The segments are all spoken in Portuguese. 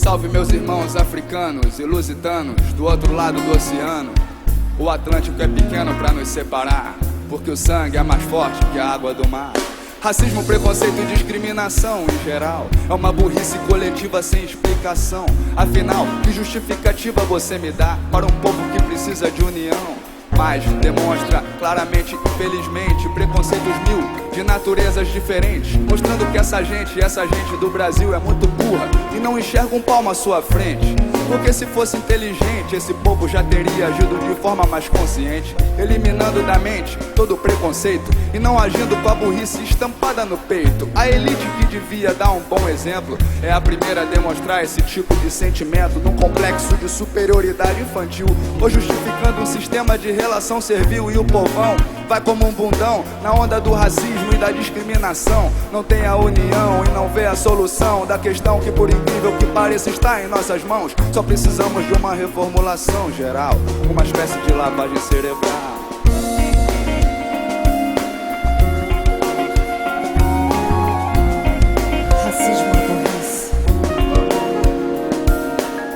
Salve meus irmãos africanos e lusitanos do outro lado do oceano. O Atlântico é pequeno pra nos separar, porque o sangue é mais forte que a água do mar. Racismo, preconceito e discriminação em geral é uma burrice coletiva sem explicação. Afinal, que justificativa você me dá para um povo que precisa de união? Mas demonstra claramente, infelizmente, preconceitos mil de naturezas diferentes, mostrando que essa gente do Brasil é muito burra e não enxerga um palmo à sua frente. Porque se fosse inteligente, esse povo já teria agido de forma mais consciente, eliminando da mente todo o preconceito e não agindo com a burrice estampada no peito. A elite que devia dar um bom exemplo é a primeira a demonstrar esse tipo de sentimento num complexo de superioridade infantil, ou justificando um sistema de relação servil, e o povão vai como um bundão na onda do racismo e da discriminação. Não tem a união e não vê a solução da questão que, por incrível que pareça, está em nossas mãos. Só precisamos de uma reformulação geral, uma espécie de lavagem cerebral.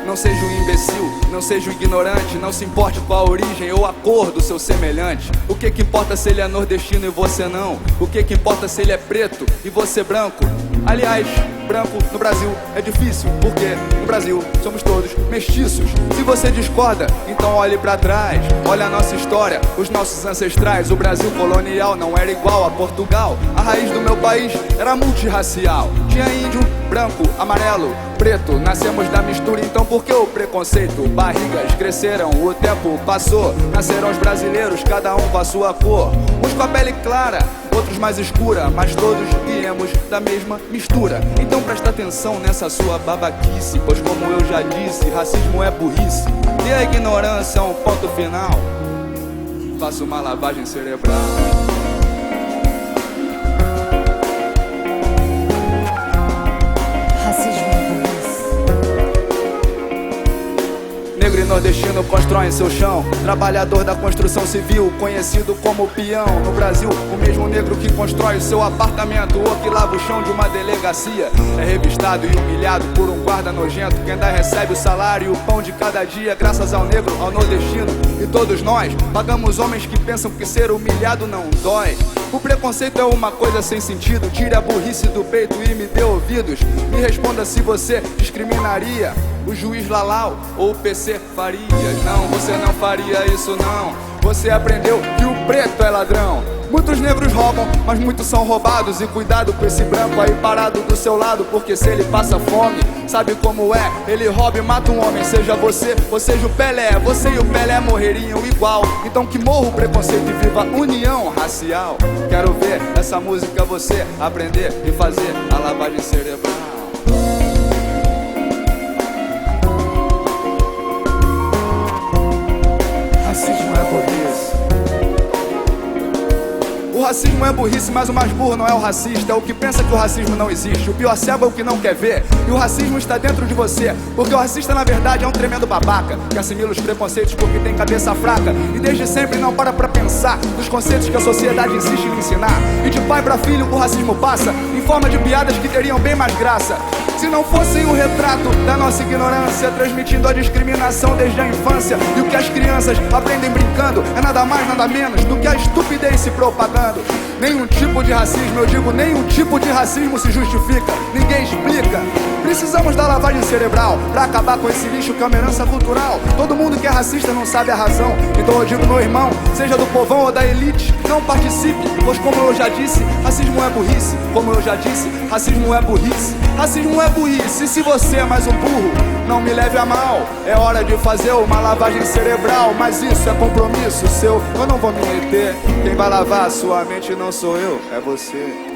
Não seja um imbecil, não seja um ignorante, não se importe com a origem ou a cor do seu semelhante. O que importa se ele é nordestino e você não? O que importa se ele é preto e você branco? Aliás, branco no Brasil é difícil, porque no Brasil somos todos mestiços. Se você discorda, então olhe pra trás, olha a nossa história, os nossos ancestrais. O Brasil colonial não era igual a Portugal. A raiz do meu país era multirracial. Tinha índio, branco, amarelo, preto. Nascemos da mistura, então por que o preconceito? Barrigas cresceram, o tempo passou. Nasceram os brasileiros, cada um com a sua cor. Uns com a pele clara, outros mais escura, mas todos viemos da mesma mistura. Então presta atenção nessa sua babaquice, pois como eu já disse, racismo é burrice e a ignorância é um ponto final. Faça uma lavagem cerebral. Negro e nordestino constroem seu chão, trabalhador da construção civil, conhecido como peão. No Brasil, o mesmo negro que constrói o seu apartamento ou que lava o chão de uma delegacia é revistado e humilhado por um guarda nojento que ainda recebe o salário e o pão de cada dia graças ao negro, ao nordestino. E todos nós pagamos homens que pensam que ser humilhado não dói. O preconceito é uma coisa sem sentido. Tire a burrice do peito e me dê ouvidos. Me responda se você discriminaria o juiz Lalau ou o PC Farias. Não, você não faria isso não. Você aprendeu que o preto é ladrão. Muitos negros roubam, mas muitos são roubados. E cuidado com esse branco aí parado do seu lado, porque se ele passa fome, sabe como é? Ele rouba e mata um homem, seja você ou seja o Pelé. Você e o Pelé morreriam igual. Então que morra o preconceito e viva a união racial. Quero ver essa música você aprender e fazer a lavagem cerebral. Racismo é burrice. O racismo é burrice, mas o mais burro não é o racista. É o que pensa que o racismo não existe. O pior cego é o que não quer ver. E o racismo está dentro de você, porque o racista na verdade é um tremendo babaca que assimila os preconceitos porque tem cabeça fraca e desde sempre não para pra pensar nos conceitos que a sociedade insiste em ensinar. E de pai pra filho o racismo passa em forma de piadas que teriam bem mais graça se não fossem um retrato da nossa ignorância, transmitindo a discriminação desde a infância. E o que as crianças aprendem brincando é nada mais, nada menos do que a estupidez se propagando. Nenhum tipo de racismo, eu digo, nenhum tipo de racismo se justifica, ninguém explica. Precisamos da lavagem cerebral pra acabar com esse lixo que é uma herança cultural. Todo mundo que é racista não sabe a razão. Então eu digo, meu irmão, seja do povão ou da elite, não participe, pois como eu já disse, racismo é burrice. Como eu já disse, racismo é burrice. Racismo é burrice, e se você é mais um burro, não me leve a mal. É hora de fazer uma lavagem cerebral, mas isso é compromisso seu, eu não vou me meter. Quem vai lavar a sua mente não sou eu, é você.